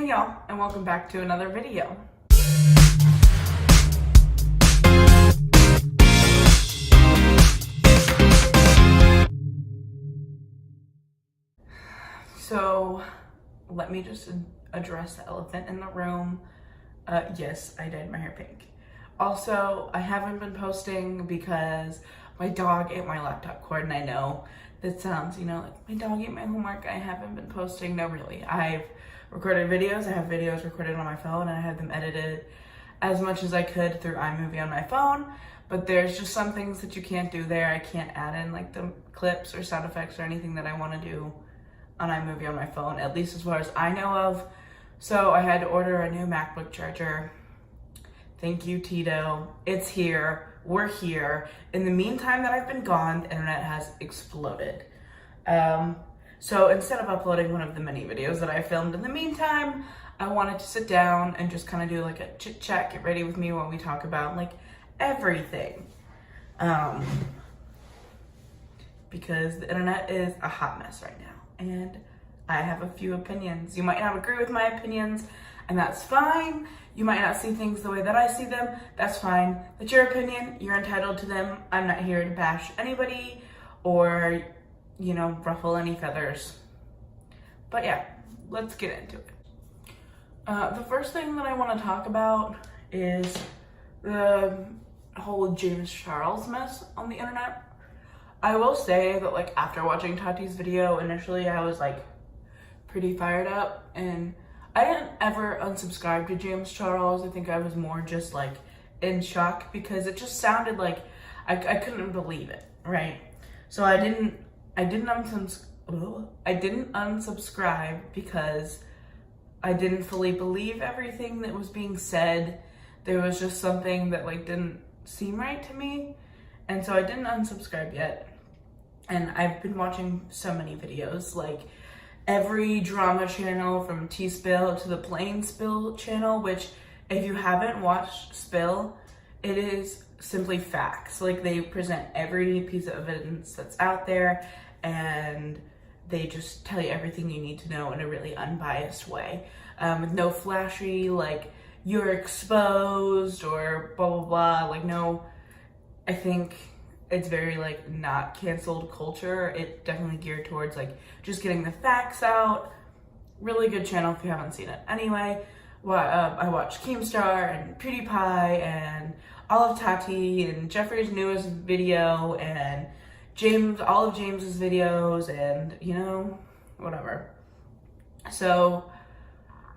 Hey y'all, and welcome back to another video. So, let me just address the elephant in the room. Yes, I dyed my hair pink. Also, I haven't been posting because my dog ate my laptop cord, and I know that sounds, like my dog ate my homework. I haven't been posting. No, really. I've recorded videos. I have videos recorded on my phone, and I have them edited as much as I could through iMovie on my phone. But there's just some things that you can't do there. I can't add in like the clips or sound effects or anything that I want to do on iMovie on my phone, at least as far as I know of. So I had to order a new MacBook charger. Thank you, Tito. It's here. We're here. In the meantime that I've been gone, the internet has exploded. So instead of uploading one of the many videos that I filmed in the meantime, I wanted to sit down and just kind of do like a chit chat, get ready with me while we talk about like everything. Because the internet is a hot mess right now, and I have a few opinions. You might not agree with my opinions, and that's fine. You might not see things the way that I see them. That's fine. That's your opinion. You're entitled to them. I'm not here to bash anybody or, ruffle any feathers. But yeah, let's get into it. The first thing that I want to talk about is the whole James Charles mess on the internet. I will say that like after watching Tati's video, initially I was like pretty fired up, and I didn't ever unsubscribe to James Charles. I think I was more just like in shock because it just sounded like I couldn't believe it, right? So I didn't unsubscribe because I didn't fully believe everything that was being said. There was just something that like didn't seem right to me, and so I didn't unsubscribe yet. And I've been watching so many videos, like every drama channel from T-Spill to the Plain Spill channel, which if you haven't watched Spill, it is simply facts. Like they present every piece of evidence that's out there, and they just tell you everything you need to know in a really unbiased way. With no flashy, like you're exposed or blah, blah, blah. Like no, I think it's very like not canceled culture. It's definitely geared towards like just getting the facts out. Really good channel if you haven't seen it. Anyway, I watched Keemstar and PewDiePie and all of Tati and Jeffrey's newest video and all of James's videos and whatever. So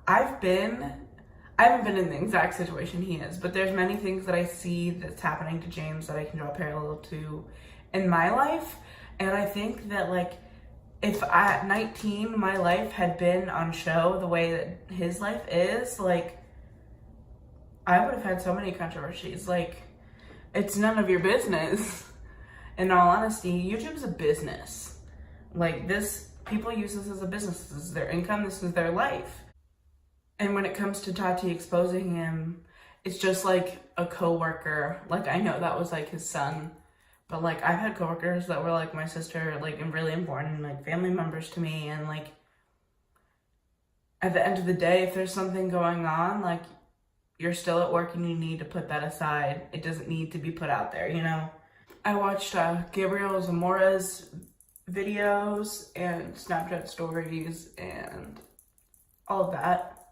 I haven't been in the exact situation he is, but there's many things that I see that's happening to James that I can draw a parallel to in my life. And I think that like, if at 19, my life had been on show the way that his life is, like, I would have had so many controversies. Like, it's none of your business. In all honesty, YouTube's a business. Like people use this as a business. This is their income, this is their life. And when it comes to Tati exposing him, it's just like a coworker. Like I know that was like his son, but like I've had coworkers that were like my sister, like and really important, like family members to me. And like at the end of the day, if there's something going on, like you're still at work and you need to put that aside. It doesn't need to be put out there, I watched Gabriel Zamora's videos and Snapchat stories and all of that.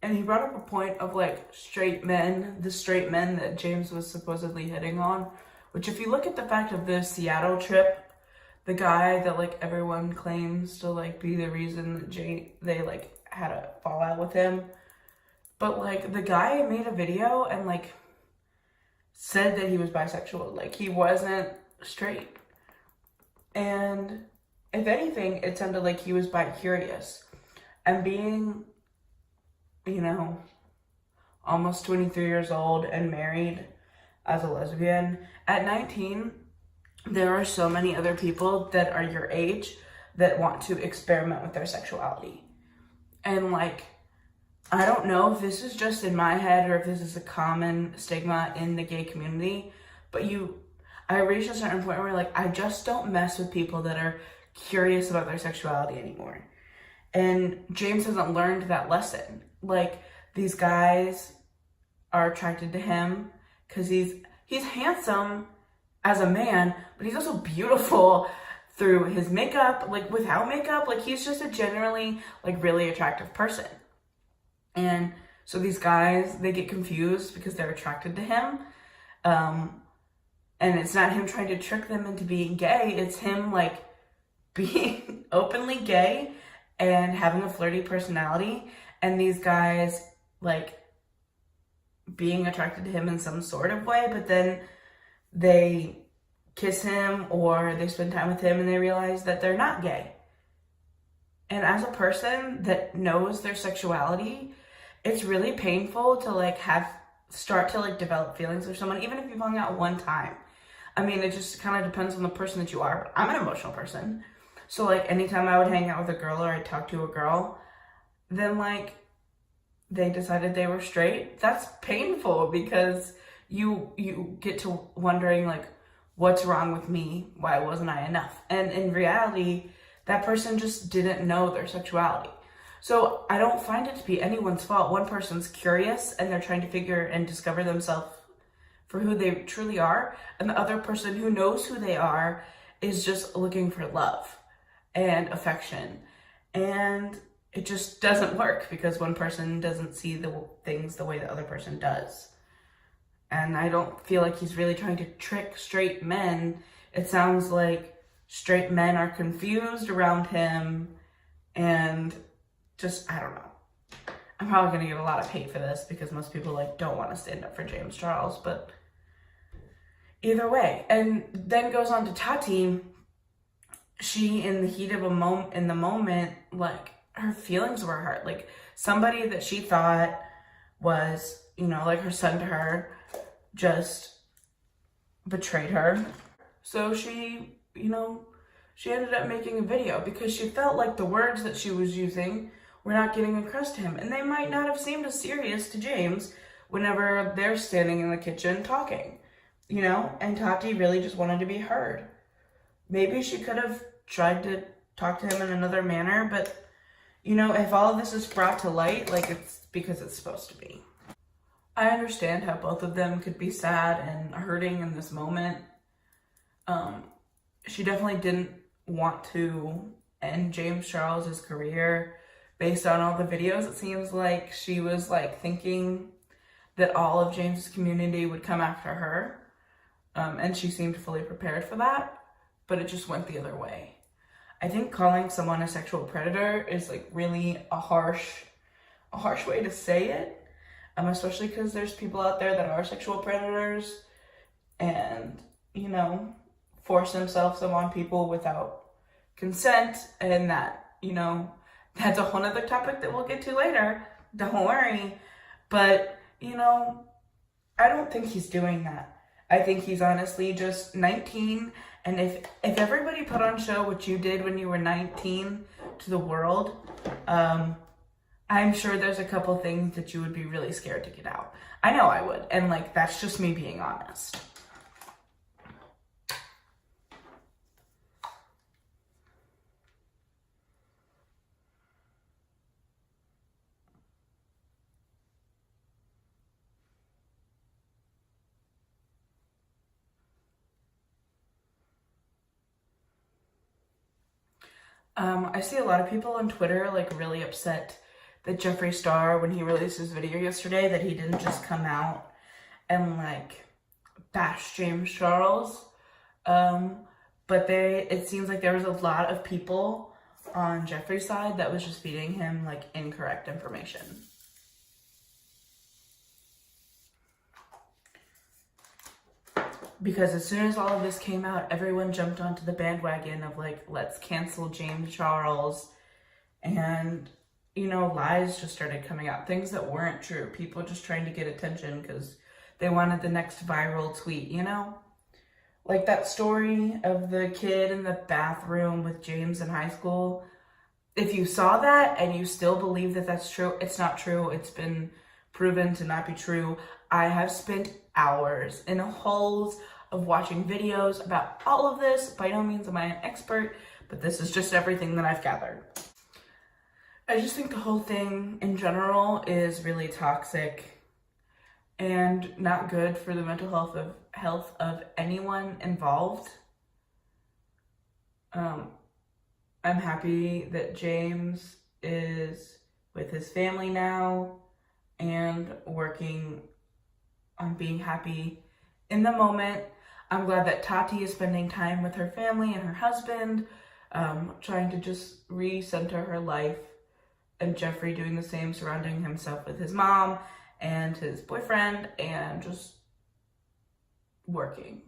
And he brought up a point of like the straight men that James was supposedly hitting on, which if you look at the fact of the Seattle trip, the guy that like everyone claims to like be the reason that they like had a fallout with him. But like the guy made a video and like said that he was bisexual, like he wasn't straight. And if anything, it sounded like he was bi-curious. And being almost 23 years old and married as a lesbian. At 19, there are so many other people that are your age that want to experiment with their sexuality. And like, I don't know if this is just in my head or if this is a common stigma in the gay community, but I reached a certain point where like, I just don't mess with people that are curious about their sexuality anymore. And James hasn't learned that lesson. Like, these guys are attracted to him because he's handsome as a man, but he's also beautiful through his makeup, like without makeup. Like, he's just a generally like really attractive person. And so these guys, they get confused because they're attracted to him. And it's not him trying to trick them into being gay. It's him like being openly gay and having a flirty personality. And these guys like being attracted to him in some sort of way, but then they kiss him or they spend time with him and they realize that they're not gay. And as a person that knows their sexuality, it's really painful to like start to like develop feelings for someone, even if you've hung out one time. I mean, it just kind of depends on the person that you are. But I'm an emotional person. So like anytime I would hang out with a girl or I'd talk to a girl, then like they decided they were straight, that's painful because you get to wondering like, what's wrong with me? Why wasn't I enough? And in reality, that person just didn't know their sexuality. So I don't find it to be anyone's fault. One person's curious and they're trying to figure and discover themselves for who they truly are. And the other person who knows who they are is just looking for love and affection. And it just doesn't work because one person doesn't see the things the way the other person does. And I don't feel like he's really trying to trick straight men. It sounds like straight men are confused around him and just, I don't know. I'm probably gonna get a lot of hate for this because most people like don't want to stand up for James Charles, but either way. And then goes on to Tati. She, in the heat of in the moment, like her feelings were hurt. Like somebody that she thought was, you know, like her son to her, just betrayed her. So she, you know, she ended up making a video because she felt like the words that she was using were not getting across to him. And they might not have seemed as serious to James whenever they're standing in the kitchen talking, you know? And Tati really just wanted to be heard. Maybe she could have tried to talk to him in another manner, but, you know, if all of this is brought to light, like, it's because it's supposed to be. I understand how both of them could be sad and hurting in this moment. She definitely didn't want to end James Charles's career based on all the videos. It seems like she was like thinking that all of James's community would come after her. And she seemed fully prepared for that, but it just went the other way. I think calling someone a sexual predator is like really a harsh way to say it. Especially because there's people out there that are sexual predators and, you know, force themselves upon people without consent, and that, you know, that's a whole other topic that we'll get to later. Don't worry. But, you know, I don't think he's doing that. I think he's honestly just 19, and if everybody put on show what you did when you were 19 to the world, I'm sure there's a couple things that you would be really scared to get out. I know I would. And like, that's just me being honest. I see a lot of people on Twitter like really upset that Jeffree Star, when he released his video yesterday, that he didn't just come out and like bash James Charles. But it seems like there was a lot of people on Jeffree's side that was just feeding him like incorrect information. Because as soon as all of this came out, everyone jumped onto the bandwagon of like, let's cancel James Charles. And, you know, lies just started coming out. Things that weren't true. People just trying to get attention because they wanted the next viral tweet, you know? Like that story of the kid in the bathroom with James in high school. If you saw that and you still believe that that's true, it's not true. It's been proven to not be true. I have spent hours in holes of watching videos about all of this. By no means am I an expert, but this is just everything that I've gathered. I just think the whole thing in general is really toxic and not good for the mental health of anyone involved. I'm happy that James is with his family now and working on being happy in the moment. I'm glad that Tati is spending time with her family and her husband, trying to just recenter her life, and Jeffrey doing the same, surrounding himself with his mom and his boyfriend and just working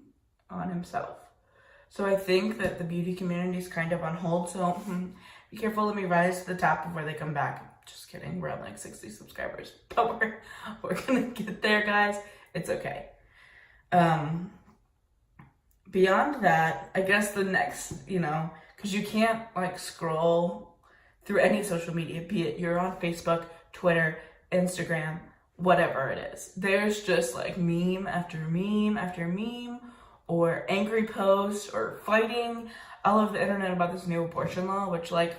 on himself. So I think that the beauty community is kind of on hold, so be careful, let me rise to the top before they come back. Just kidding, we're at like 60 subscribers, but we're gonna get there, guys. It's okay. Beyond that, I guess the next, because you can't like scroll through any social media, be it you're on Facebook, Twitter, Instagram, whatever it is. There's just like meme after meme after meme, or angry posts, or fighting all over the internet about this new abortion law, which, like,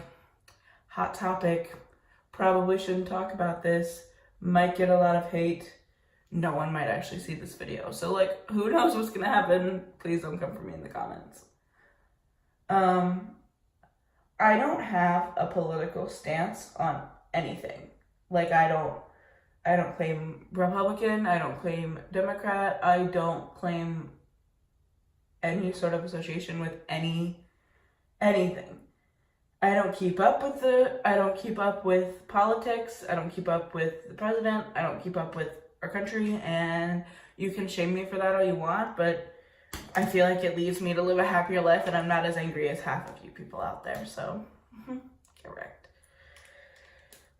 hot topic, probably shouldn't talk about this, might get a lot of hate. No one might actually see this video. So, like, who knows what's gonna happen? Please don't come for me in the comments. I don't have a political stance on anything. Like, I don't claim Republican, I don't claim Democrat, I don't claim any sort of association with anything. I don't keep up with politics, I don't keep up with the president, I don't keep up with our country, and you can shame me for that all you want, but I feel like it leaves me to live a happier life, and I'm not as angry as half of you people out there, so correct.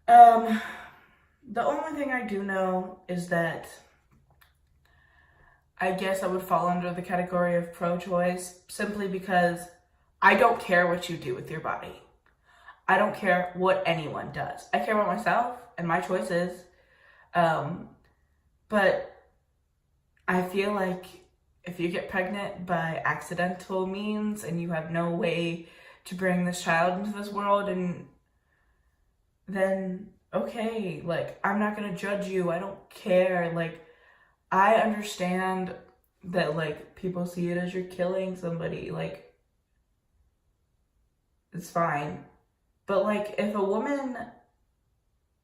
The only thing I do know is that I guess I would fall under the category of pro-choice simply because I don't care what you do with your body. I don't care what anyone does. I care about myself and my choices. But I feel like if you get pregnant by accidental means and you have no way to bring this child into this world, and then okay, like, I'm not gonna judge you. I don't care. Like, I understand that, like, people see it as you're killing somebody, like, it's fine. But, like, if a woman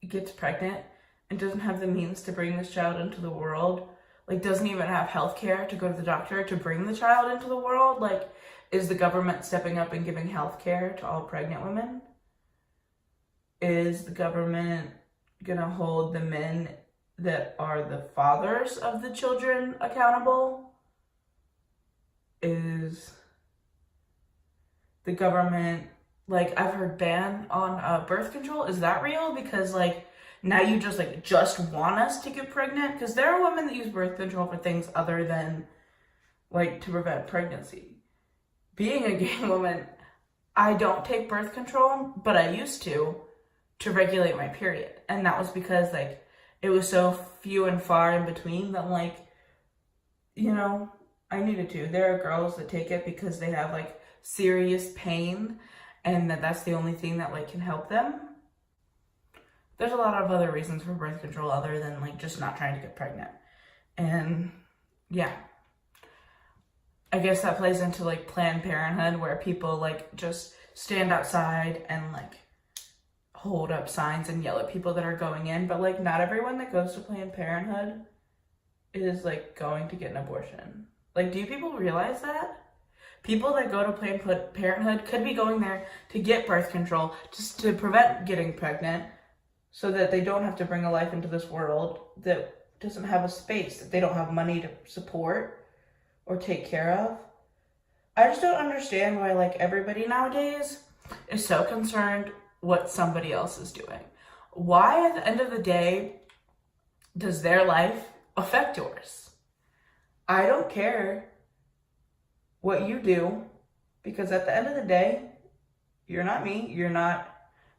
gets pregnant and doesn't have the means to bring this child into the world, like, doesn't even have health care to go to the doctor to bring the child into the world, like, is the government stepping up and giving health care to all pregnant women? Is the government gonna hold the men that are the fathers of the children accountable? Is the government, like, I've heard ban on birth control. Is that real? Because, like, now you just want us to get pregnant? Because there are women that use birth control for things other than, like, to prevent pregnancy. Being a gay woman, I don't take birth control, but I used to regulate my period. And that was because, like, it was so few and far in between that, like, I needed to. There are girls that take it because they have, like, serious pain, and that's the only thing that, like, can help them. There's a lot of other reasons for birth control other than, like, just not trying to get pregnant. And, yeah. I guess that plays into, like, Planned Parenthood, where people, like, just stand outside and, like, hold up signs and yell at people that are going in, but, like, not everyone that goes to Planned Parenthood is, like, going to get an abortion. Like, do you people realize that? People that go to Planned Parenthood could be going there to get birth control, just to prevent getting pregnant, so that they don't have to bring a life into this world that doesn't have a space, that they don't have money to support or take care of. I just don't understand why, like, everybody nowadays is so concerned what somebody else is doing. Why, at the end of the day, does their life affect yours? I don't care what you do, because at the end of the day, you're not me. You're not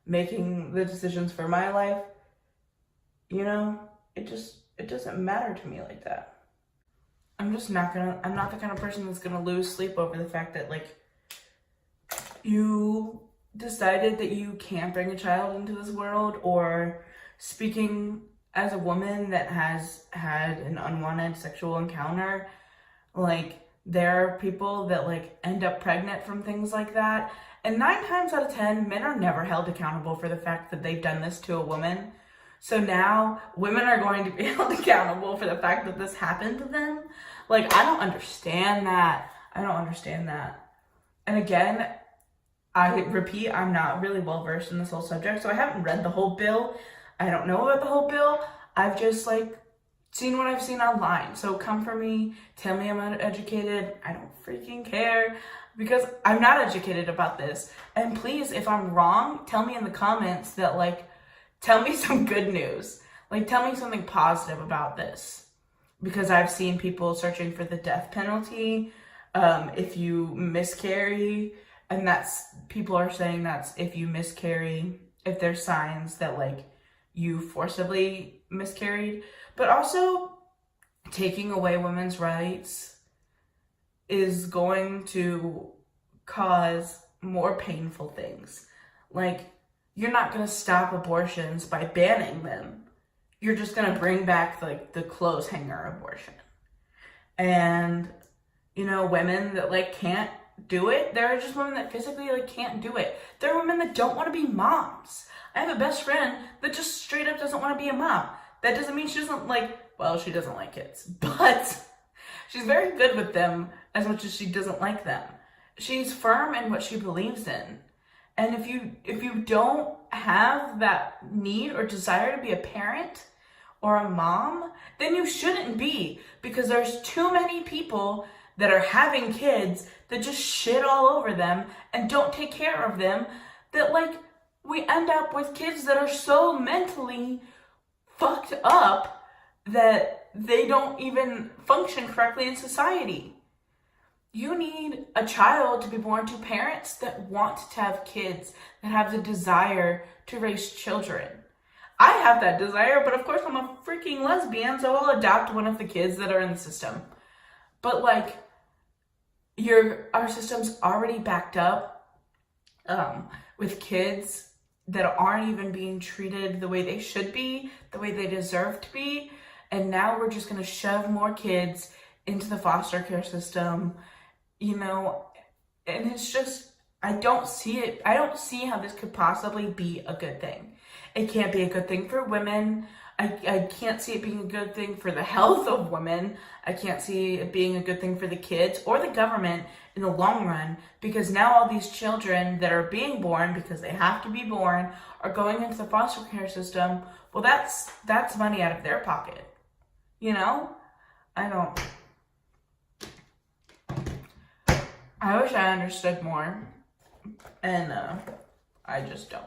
making the decisions for my life. It doesn't matter to me like that. I'm not the kind of person that's gonna lose sleep over the fact that, like, you decided that you can't bring a child into this world, or speaking as a woman that has had an unwanted sexual encounter, like, there are people that like end up pregnant from things like that. And 9 times out of 10, men are never held accountable for the fact that they've done this to a woman. So now women are going to be held accountable for the fact that this happened to them. Like, I don't understand that. I don't understand that. And again, I repeat, I'm not really well versed in this whole subject, so I haven't read the whole bill. I don't know about the whole bill. I've just like seen what I've seen online. So come for me, tell me I'm uneducated. I don't freaking care, because I'm not educated about this. And please, if I'm wrong, tell me in the comments that, like, tell me some good news. Like, tell me something positive about this. Because I've seen people searching for the death penalty if you miscarry. And people are saying that's if you miscarry, if there's signs that, like, you forcibly miscarried. But also, taking away women's rights is going to cause more painful things. Like, you're not going to stop abortions by banning them. You're just going to bring back, like, the clothes hanger abortion. And, you know, women that, like, can't do it. There are just women that physically, like, can't do it. There are women that don't want to be moms. I have a best friend that just straight up doesn't want to be a mom. That doesn't mean she doesn't like, well, she doesn't like kids, but she's very good with them as much as she doesn't like them. She's firm in what she believes in. And if you don't have that need or desire to be a parent or a mom, then you shouldn't be, because there's too many people that are having kids that just shit all over them and don't take care of them, that, like, we end up with kids that are so mentally fucked up that they don't even function correctly in society. You need a child to be born to parents that want to have kids, that have the desire to raise children. I have that desire, but of course I'm a freaking lesbian, so I'll adopt one of the kids that are in the system. But, like, our system's already backed up with kids that aren't even being treated the way they should be, the way they deserve to be. And now we're just going to shove more kids into the foster care system, you know, and it's just, I don't see it. I don't see how this could possibly be a good thing. It can't be a good thing for women. I can't see it being a good thing for the health of women. I can't see it being a good thing for the kids or the government in the long run, because now all these children that are being born because they have to be born are going into the foster care system. Well, that's money out of their pocket. You know? I wish I understood more, and I just don't.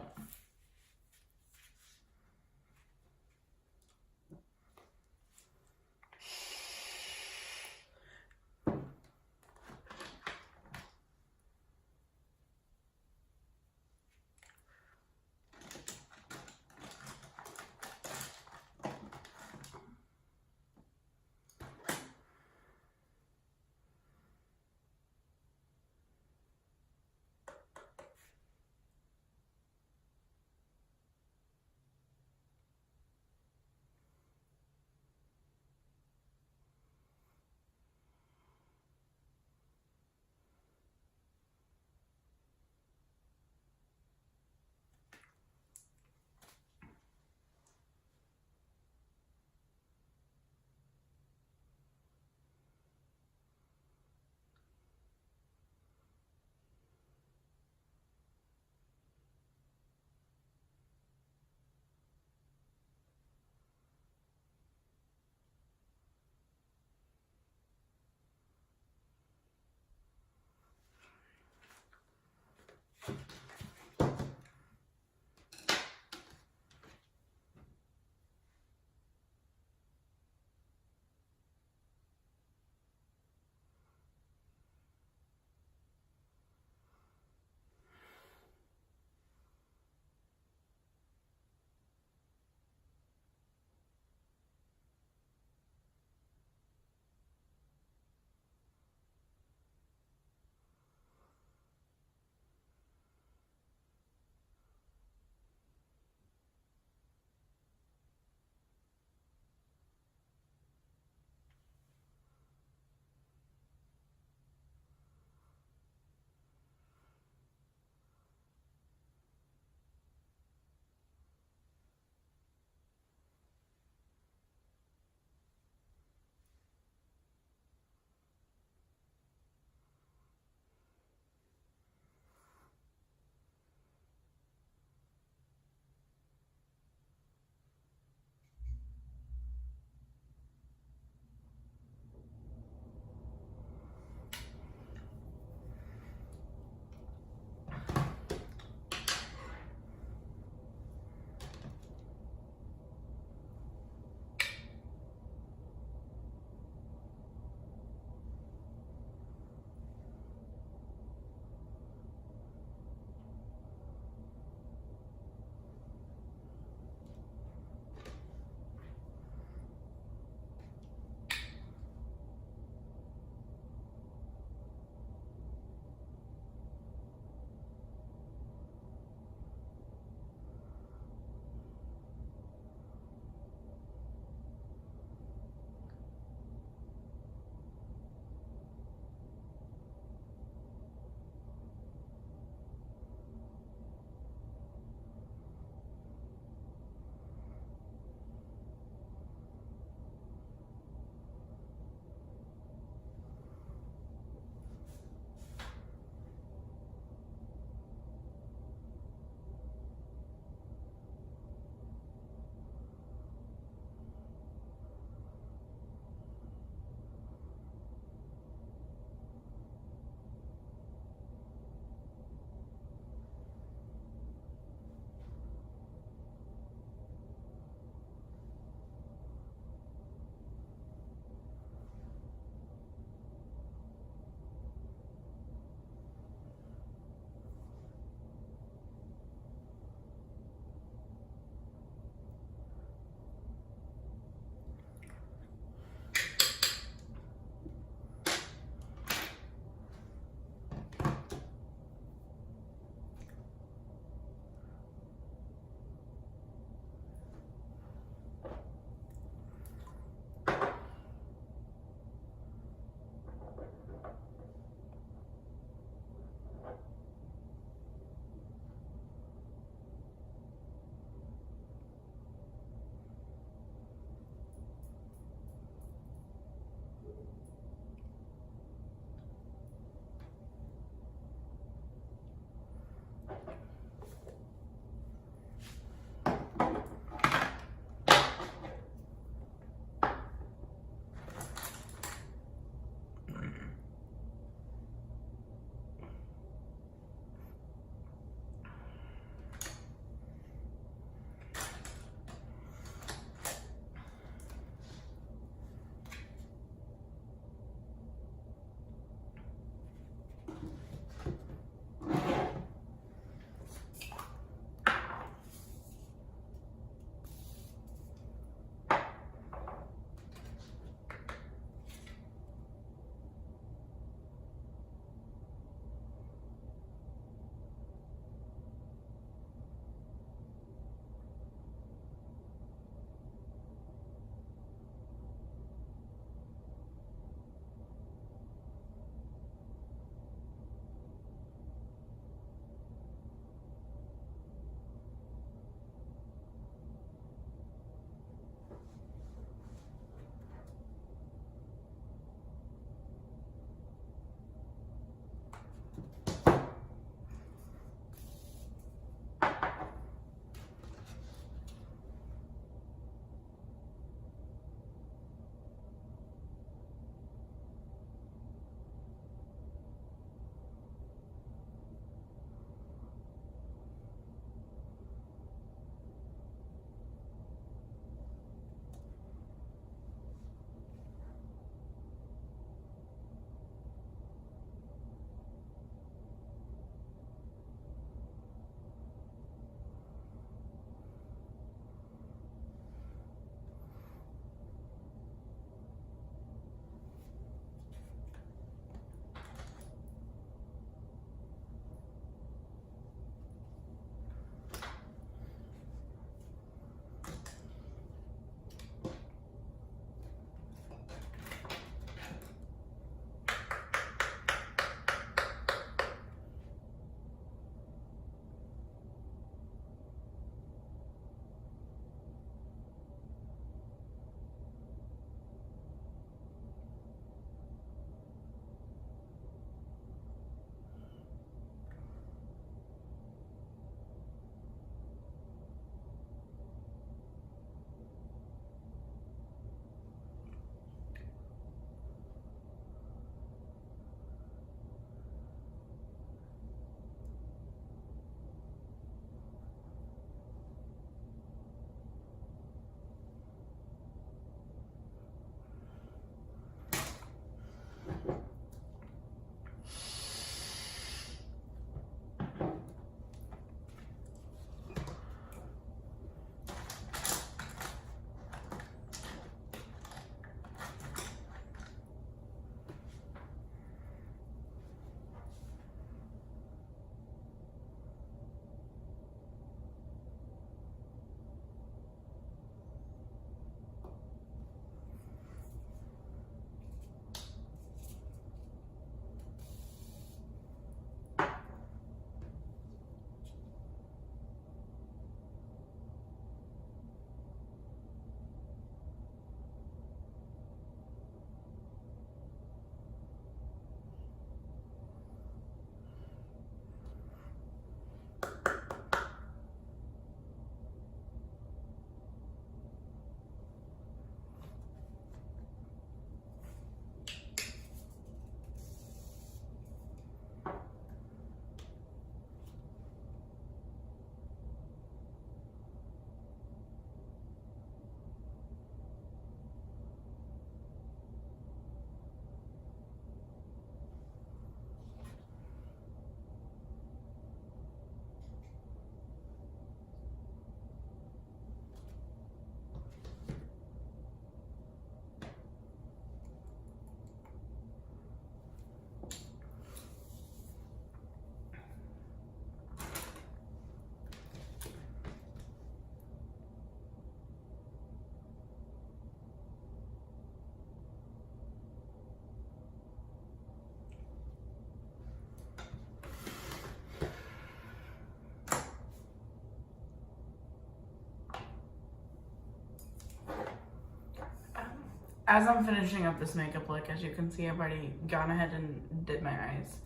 as I'm finishing up this makeup look, as you can see, I've already gone ahead and did my eyes.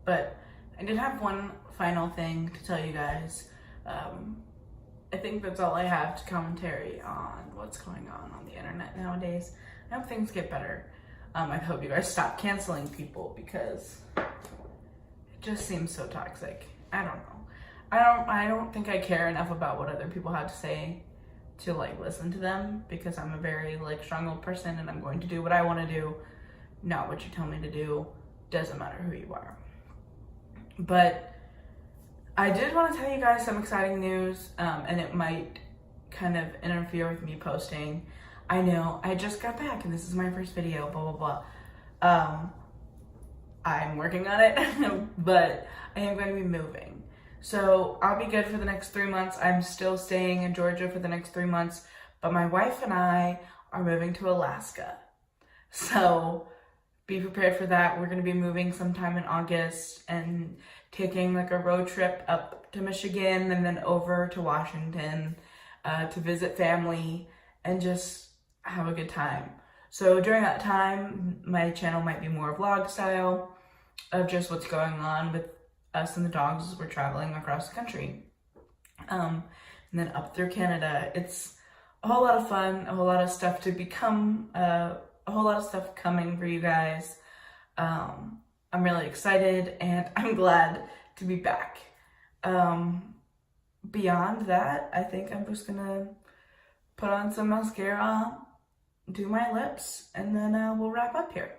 But I did have one final thing to tell you guys. I think that's all I have to commentary on what's going on the internet nowadays. I hope things get better. I hope you guys stop canceling people because it just seems so toxic. I don't know. I don't think I care enough about what other people have to say to like listen to them, because I'm a very like strong-willed person and I'm going to do what I want to do, not what you tell me to do. Doesn't matter who you are. But I did want to tell you guys some exciting news, and it might kind of interfere with me posting. I know, I just got back and this is my first video, blah, blah, blah. I'm working on it, but I am going to be moving. So I'll be good for the next 3 months. I'm still staying in Georgia for the next 3 months, but my wife and I are moving to Alaska. So be prepared for that. We're going to be moving sometime in August and taking like a road trip up to Michigan and then over to Washington to visit family and just have a good time. So during that time, my channel might be more vlog style of just what's going on with us and the dogs as we're traveling across the country. And then up through Canada. It's a whole lot of fun, a whole lot of stuff to become, a whole lot of stuff coming for you guys. I'm really excited and I'm glad to be back. Beyond that, I think I'm just gonna put on some mascara, do my lips, and then we'll wrap up here.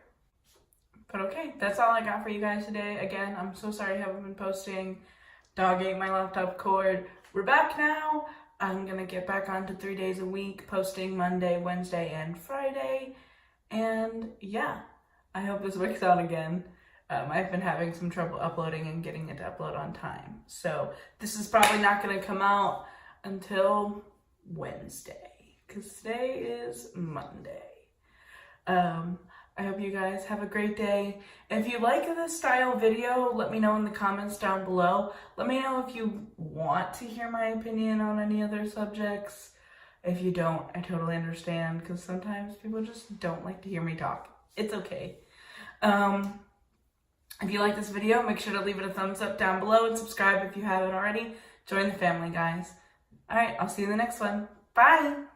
But okay, that's all I got for you guys today. Again, I'm so sorry I haven't been posting. Dog ate my laptop cord. We're back now. I'm gonna get back on to 3 days a week, posting Monday, Wednesday, and Friday. And yeah, I hope this works out again. I've been having some trouble uploading and getting it to upload on time. So this is probably not gonna come out until Wednesday, because today is Monday. I hope you guys have a great day. If you like this style video, let me know in the comments down below. Let me know if you want to hear my opinion on any other subjects. If you don't, I totally understand, because sometimes people just don't like to hear me talk. It's okay. If you like this video, make sure to leave it a thumbs up down below and subscribe if you haven't already. Join the family, guys. All right, I'll see you in the next one. Bye.